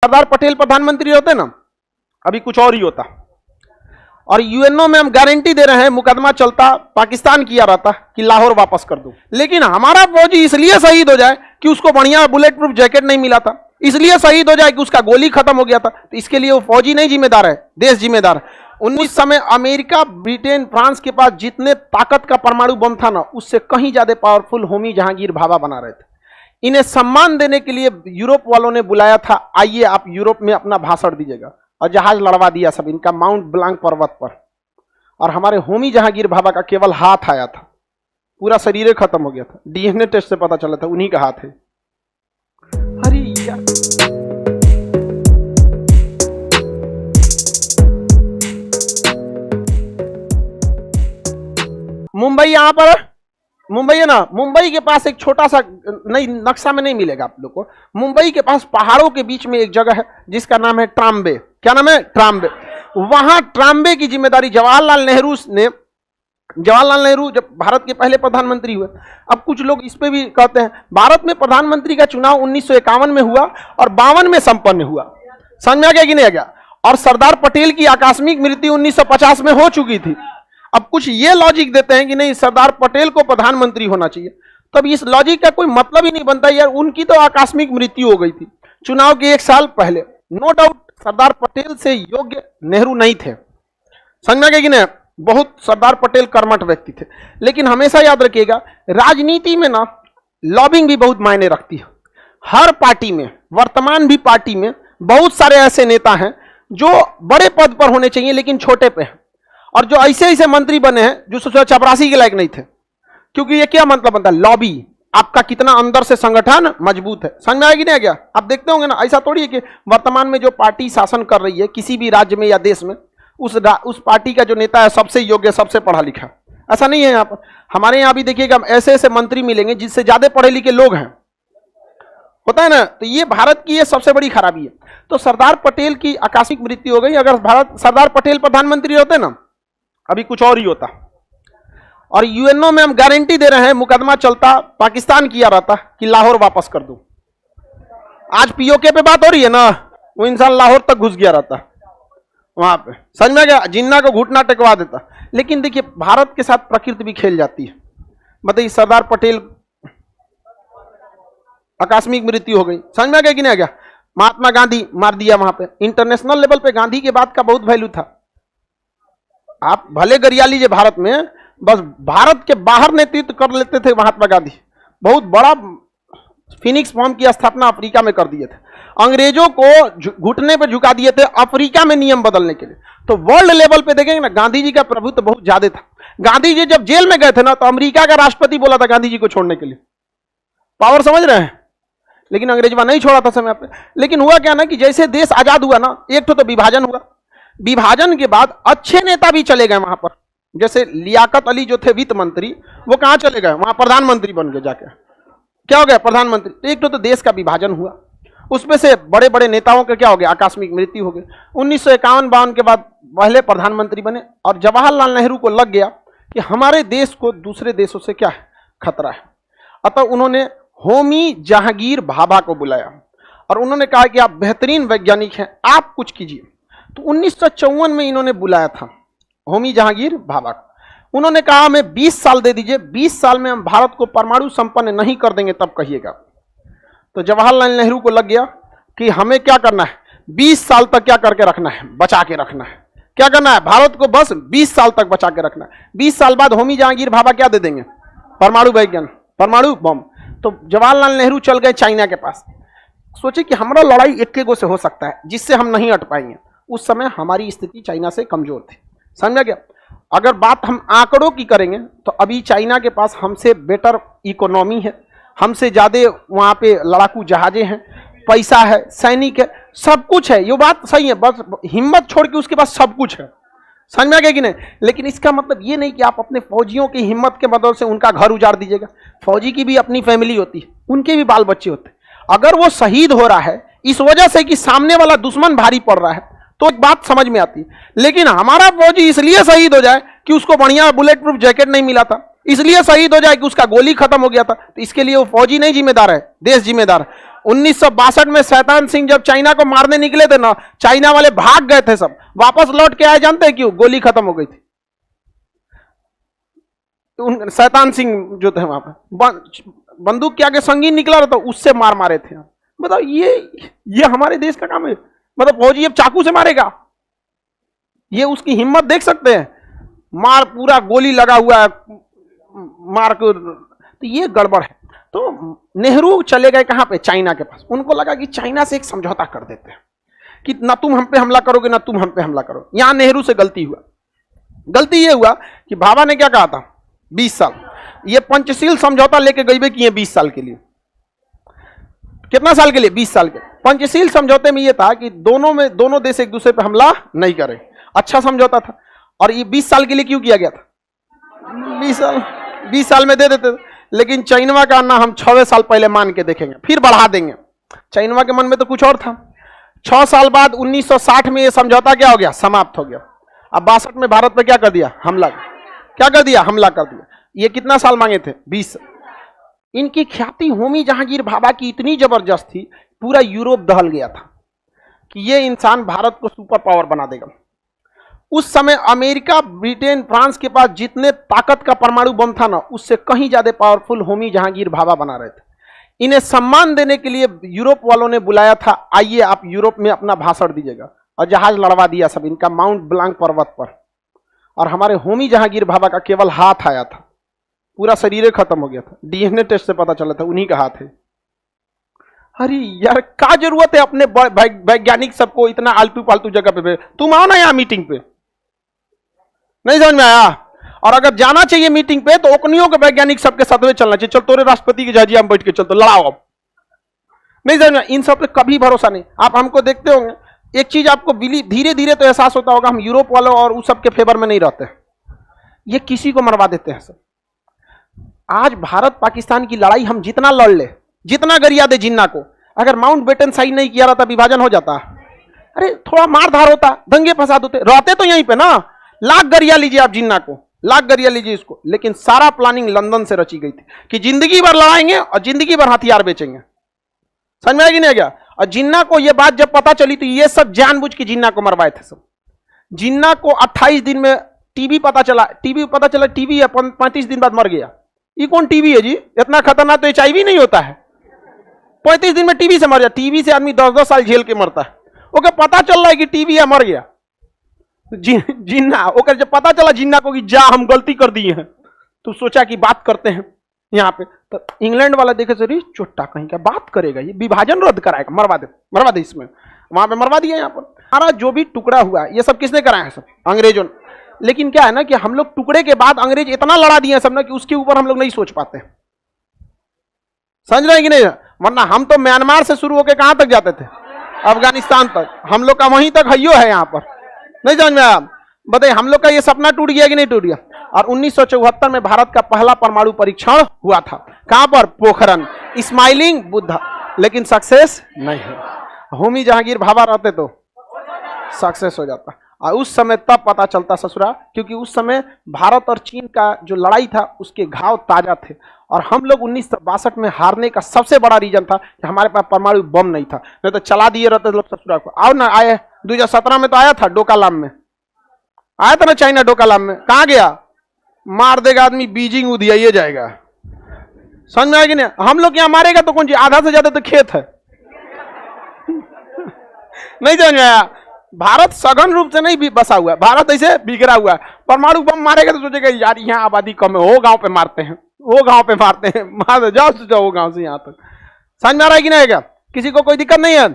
सरदार पटेल प्रधानमंत्री होते ना, अभी कुछ और ही होता। और यूएनओ में हम गारंटी दे रहे हैं, मुकदमा चलता, पाकिस्तान किया रहता कि लाहौर वापस कर दो। लेकिन हमारा फौजी इसलिए शहीद हो जाए कि उसको बढ़िया बुलेट प्रूफ जैकेट नहीं मिला था, इसलिए शहीद हो जाए कि उसका गोली खत्म हो गया था, तो इसके लिए वो फौजी नहीं जिम्मेदार है, देश जिम्मेदार है। उस समय अमेरिका, ब्रिटेन, फ्रांस के पास जितने ताकत का परमाणु बम था ना, उससे कहीं ज्यादा पावरफुल होमी जहांगीर भाभा बना रहे थे। इन्हें सम्मान देने के लिए यूरोप वालों ने बुलाया था, आइए आप यूरोप में अपना भाषण दीजिएगा, और जहाज लड़वा दिया सब इनका माउंट ब्लांक पर्वत पर। और हमारे होमी जहांगीर भाभा का केवल हाथ आया था, पूरा शरीर खत्म हो गया था। डीएनए टेस्ट से पता चला था उन्हीं का हाथ है। अरे यार, मुंबई यहां पर, मुंबई है ना, मुंबई के पास एक छोटा सा, नहीं नक्शा में नहीं मिलेगा आप लोग को, मुंबई के पास पहाड़ों के बीच में एक जगह है जिसका नाम है ट्राम्बे। क्या नाम है? ट्राम्बे। वहां ट्राम्बे की जिम्मेदारी जवाहरलाल नेहरू ने, जवाहरलाल नेहरू जब भारत के पहले प्रधानमंत्री हुए, अब कुछ लोग इस पे भी कहते हैं भारत में प्रधानमंत्री का चुनाव 1951 में हुआ और 52 में संपन्न हुआ। समझ में आ गया कि नहीं आ गया? और सरदार पटेल की आकस्मिक मृत्यु 1950 में हो चुकी थी। अब कुछ ये लॉजिक देते हैं कि नहीं, सरदार पटेल को प्रधानमंत्री होना चाहिए, तब इस लॉजिक का कोई मतलब ही नहीं बनता यार। उनकी तो आकस्मिक मृत्यु हो गई थी चुनाव के 1 साल पहले। नो डाउट सरदार पटेल से योग्य नेहरू नहीं थे, समझ में आ गया कि नहीं? बहुत सरदार पटेल कर्मठ व्यक्ति थे। लेकिन हमेशा याद रखिएगा, राजनीति में ना लॉबिंग भी बहुत मायने रखती है। हर पार्टी में, वर्तमान भी पार्टी में बहुत सारे ऐसे नेता हैं जो बड़े पद पर होने चाहिए लेकिन छोटे पे हैं, और जो ऐसे ऐसे मंत्री बने हैं जो चपरासी के लायक नहीं थे। क्योंकि ये क्या मतलब बनता है? लॉबी, आपका कितना अंदर से संगठन मजबूत है। समझ में आएगी नहीं क्या? आप देखते होंगे ना, ऐसा थोड़ी है कि वर्तमान में जो पार्टी शासन कर रही है किसी भी राज्य में या देश में, उस पार्टी का जो नेता है सबसे योग्य, सबसे पढ़ा लिखा। ऐसा नहीं है यहाँ पर। हमारे यहाँ भी देखिएगा ऐसे ऐसे मंत्री मिलेंगे जिससे ज्यादा पढ़े लिखे लोग हैं, होता है ना। तो ये भारत की ये सबसे बड़ी खराबी है। तो सरदार पटेल की आकस्मिक मृत्यु हो गई। अगर सरदार पटेल प्रधानमंत्री होते ना, अभी कुछ और ही होता। और यूएनओ में हम गारंटी दे रहे हैं, मुकदमा चलता, पाकिस्तान किया रहता कि लाहौर वापस कर दो। आज पीओके पे बात हो रही है ना, वो इंसान लाहौर तक घुस गया रहता वहां पे। समझ में गया? जिन्ना को घुटना टेकवा देता। लेकिन देखिए, भारत के साथ प्रकृति भी खेल जाती है। बताइए, सरदार पटेल आकस्मिक मृत्यु हो गई, समझ में आ गया कि नहीं आ गया? महात्मा गांधी मार दिया वहां पे। इंटरनेशनल लेवल पे गांधी के बात का बहुत वैल्यू था। आप भले गरिया लीजिए भारत में, बस भारत के बाहर नेतृत्व कर लेते थे महात्मा गांधी। बहुत बड़ा फिनिक्स फॉर्म की स्थापना अफ्रीका में कर दिए थे। अंग्रेजों को घुटने पर झुका दिए थे अफ्रीका में नियम बदलने के लिए। तो वर्ल्ड लेवल पे देखेंगे ना, गांधी जी का प्रभुत्व बहुत ज्यादा था। गांधी जी जब जेल में गए थे ना, तो अमेरिका का राष्ट्रपति बोला था गांधी जी को छोड़ने के लिए। पावर समझ रहे हैं? लेकिन अंग्रेजवा नहीं छोड़ा था समय पे। लेकिन हुआ क्या ना कि जैसे देश आजाद हुआ ना, एक तो विभाजन हुआ। विभाजन के बाद अच्छे नेता भी चले गए वहां पर। जैसे लियाकत अली जो थे वित्त मंत्री, वो कहां चले गए? वहां प्रधानमंत्री बन गए जाके। क्या हो गया? प्रधानमंत्री। तो एक तो देश का विभाजन हुआ, उसमें से बड़े बड़े नेताओं का क्या हो गया? आकस्मिक मृत्यु हो गई। 1951-52 के बाद पहले प्रधानमंत्री बने, और जवाहरलाल नेहरू को लग गया कि हमारे देश को दूसरे देशों से क्या है? खतरा है। अतः उन्होंने होमी जहांगीर भाभा को बुलाया और उन्होंने कहा कि आप बेहतरीन वैज्ञानिक हैं, आप कुछ कीजिए। तो 1954 में इन्होंने बुलाया था होमी जहांगीर भाभा को। उन्होंने कहा हमें 20 साल दे दीजिए, 20 साल में हम भारत को परमाणु संपन्न नहीं कर देंगे तब कहिएगा। तो जवाहरलाल नेहरू को लग गया कि हमें क्या करना है, 20 साल तक क्या करके रखना है? बचा के रखना है। क्या करना है? भारत को बस 20 साल तक बचा के रखना है। 20 साल बाद होमी जहांगीर भाभा क्या दे देंगे? परमाणु वैज्ञान, परमाणु बम। तो जवाहरलाल नेहरू चल गए चाइना के पास। सोचे कि हमारा लड़ाई एक गो से हो सकता है जिससे हम नहीं हट पाएंगे। उस समय हमारी स्थिति चाइना से कमजोर थी, समझ गया? अगर बात हम आंकड़ों की करेंगे तो अभी चाइना के पास हमसे बेटर इकोनॉमी है, हमसे ज्यादा वहां पे लड़ाकू जहाजें हैं, पैसा है, सैनिक है, सब कुछ है। ये बात सही है, बस हिम्मत छोड़ के उसके पास सब कुछ है। समझ में आ गया कि नहीं? लेकिन इसका मतलब ये नहीं कि आप अपने फौजियों की हिम्मत के बदौलत से उनका घर उजाड़ दीजिएगा। फौजी की भी अपनी फैमिली होती है, उनके भी बाल बच्चे होते हैं। अगर वो शहीद हो रहा है इस वजह से कि सामने वाला दुश्मन भारी पड़ रहा है, तो एक बात समझ में आती है। लेकिन हमारा फौजी इसलिए शहीद हो जाए कि उसको बढ़िया बुलेट प्रूफ जैकेट नहीं मिला था, इसलिए शहीद हो जाए कि उसका गोली खत्म हो गया था, तो इसके लिए वो फौजी नहीं जिम्मेदार है, देश जिम्मेदार है। 1962 में शैतान सिंह जब चाइना को मारने निकले थे ना, चाइना वाले भाग गए थे, सब वापस लौट के आए। जानते हैं क्यों? गोली खत्म हो गई थी। शैतान सिंह जो थे वहां पर बंदूक के आगे संगीन निकला रहता, उससे मार मारे थे। बताओ ये हमारे देश का काम है? मतलब फौजी अब चाकू से मारेगा? ये उसकी हिम्मत देख सकते हैं? मार पूरा गोली लगा हुआ है मार को, तो ये गड़बड़ है। तो नेहरू चले गए कहां पे? चाइना के पास। उनको लगा कि चाइना से एक समझौता कर देते हैं कि ना तुम हम पे हमला करोगे ना तुम हम पे हमला करो। यहां नेहरू से गलती हुआ। गलती ये हुआ कि भाभा ने क्या कहा था? 20 साल। ये पंचशील समझौता लेके गई किए 20 साल के लिए। कितना साल के लिए? 20 साल के। पंचशील समझौते में यह था कि दोनों देश एक दूसरे पर हमला नहीं करें। अच्छा समझौता था। और ये 20 साल के लिए क्यों किया गया था? 20 साल में दे देते थे। लेकिन चाइनवा का ना हम 6 साल पहले मान के देखेंगे, फिर बढ़ा देंगे। चाइनवा के मन में तो कुछ और था। 6 साल बाद 1960 में यह समझौता क्या हो गया? समाप्त हो गया। अब 62 में भारत पे क्या कर दिया? हमला। क्या कर दिया? हमला कर दिया। ये कितना साल मांगे थे? 20। इनकी ख्याति होमी जहांगीर भाभा की इतनी जबरदस्त थी, पूरा यूरोप दहल गया था कि ये इंसान भारत को सुपर पावर बना देगा। उस समय अमेरिका, ब्रिटेन, फ्रांस के पास जितने ताकत का परमाणु बम था ना, उससे कहीं ज्यादा पावरफुल होमी जहांगीर भाभा बना रहे थे। इन्हें सम्मान देने के लिए यूरोप वालों ने बुलाया था, आइए आप यूरोप में अपना भाषण दीजिएगा। और जहाज लड़वा दिया सब इनका माउंट ब्लांक पर्वत पर। और हमारे होमी जहांगीर भाभा का केवल हाथ आया था, पूरा शरीर खत्म हो गया था। डीएनए टेस्ट से पता चला था उन्हीं का हाथ है। अरे यार, क्या जरूरत है अपने वैज्ञानिक सबको इतना आलतू पालतू जगह पे? तुम आओ ना यहाँ मीटिंग पे। नहीं समझ में आया? और अगर जाना चाहिए मीटिंग पे तो ओकनियों के वैज्ञानिक सबके साथ में चलना चाहिए। चल तोरे राष्ट्रपति के जहाजिया में बैठ के चल, तो लड़ाओ। अब नहीं समझ में? इन सब पे कभी भरोसा नहीं। आप हमको देखते होंगे, एक चीज आपको धीरे धीरे तो एहसास होता होगा, हम यूरोप वालों और उस सब के फेवर में नहीं रहते। ये किसी को मरवा देते हैं सब। आज भारत पाकिस्तान की लड़ाई हम जितना लड़ ले, जितना गरिया दे जिन्ना को, अगर माउंट बेटन साइन नहीं किया रहता, विभाजन हो जाता। अरे थोड़ा मारधार होता, दंगे फसाद होते, रहते तो यहीं पे ना। लाख गरिया लीजिए आप जिन्ना को, लाख गरिया लीजिए इसको, लेकिन सारा प्लानिंग लंदन से रची गई थी कि जिंदगी भर लड़ाएंगे और जिंदगी भर हथियार बेचेंगे। समझ में आएगी नहीं गया? और जिन्ना को यह बात जब पता चली तो ये सब जानबूझ के जिन्ना को मरवाए थे सब। जिन्ना को 28 दिन में टीबी पता चला, टीबी है, 35 दिन बाद मर गया। ये कौन टीबी है जी? इतना खतरनाक तो एचआईवी नहीं होता है। 35 दिन में टीबी से मर गया। टीबी से आदमी 10-10 साल झेल के मरता है। ओके, पता चल रहा है कि टीबी है, मर गया। जिन्ना ओके, जब पता चला जिन्ना को कि जा हम गलती कर दिए हैं, तो सोचा कि बात करते हैं यहाँ पे। तो इंग्लैंड वाला देखे सर, चोट्टा कहीं का बात करेगा, ये विभाजन रद्द कराएगा, मरवा दे इसमें। वहां पे मरवा दिया। यहाँ पर हमारा जो भी टुकड़ा हुआ ये सब किसने कराया है? सब अंग्रेजों ने। लेकिन क्या है ना कि हम लोग टुकड़े के बाद अंग्रेज इतना लड़ा दिए सब ना कि उसके ऊपर हम लोग नहीं सोच पाते। समझ रहे हैं कि नहीं? वरना हम तो म्यांमार से शुरू होकर कहां तक जाते थे? अफगानिस्तान तक। हम लोग का वहीं तक हइयो है यहाँ पर। नहीं समझ में आया? बताइए, हम लोग का ये सपना टूट गया कि नहीं टूट गया? और 1974 में भारत का पहला परमाणु परीक्षण हुआ था। कहां पर? पोखरण, स्माइलिंग बुद्धा। लेकिन सक्सेस नहीं है। होमी जहांगीर भाभा रहते तो सक्सेस हो जाता। और उस समय तब पता चलता ससुरा, क्योंकि उस समय भारत और चीन का जो लड़ाई था उसके घाव ताजा थे। और हम लोग 1962 में हारने का सबसे बड़ा रीजन था कि हमारे पास परमाणु बम नहीं था, नहीं तो चला दिए रहते लोग ससुरा को। आओ ना, आए 2017 में तो आया था डोकालाम में, आया था ना चाइना डोकालाम में। कहां गया? मार देगा आदमी, बीजिंग उधियाइए जाएगा। समझ में आएगी ना? हम लोग यहाँ मारेगा तो कौन जी? आधा से ज्यादा तो खेत है। नहीं समझ में आया? भारत सघन रूप से नहीं भी बसा हुआ है, भारत ऐसे बिखरा हुआ है। परमाणु बम मारेगा तो सोचेगा यार यहाँ आबादी कम है, वो गांव पे मारते हैं, वो गांव पे मारते हैं, मार जाओ वो गांव से यहाँ तक। समझ में आ रहा है कि नहीं? किसी को कोई दिक्कत नहीं है?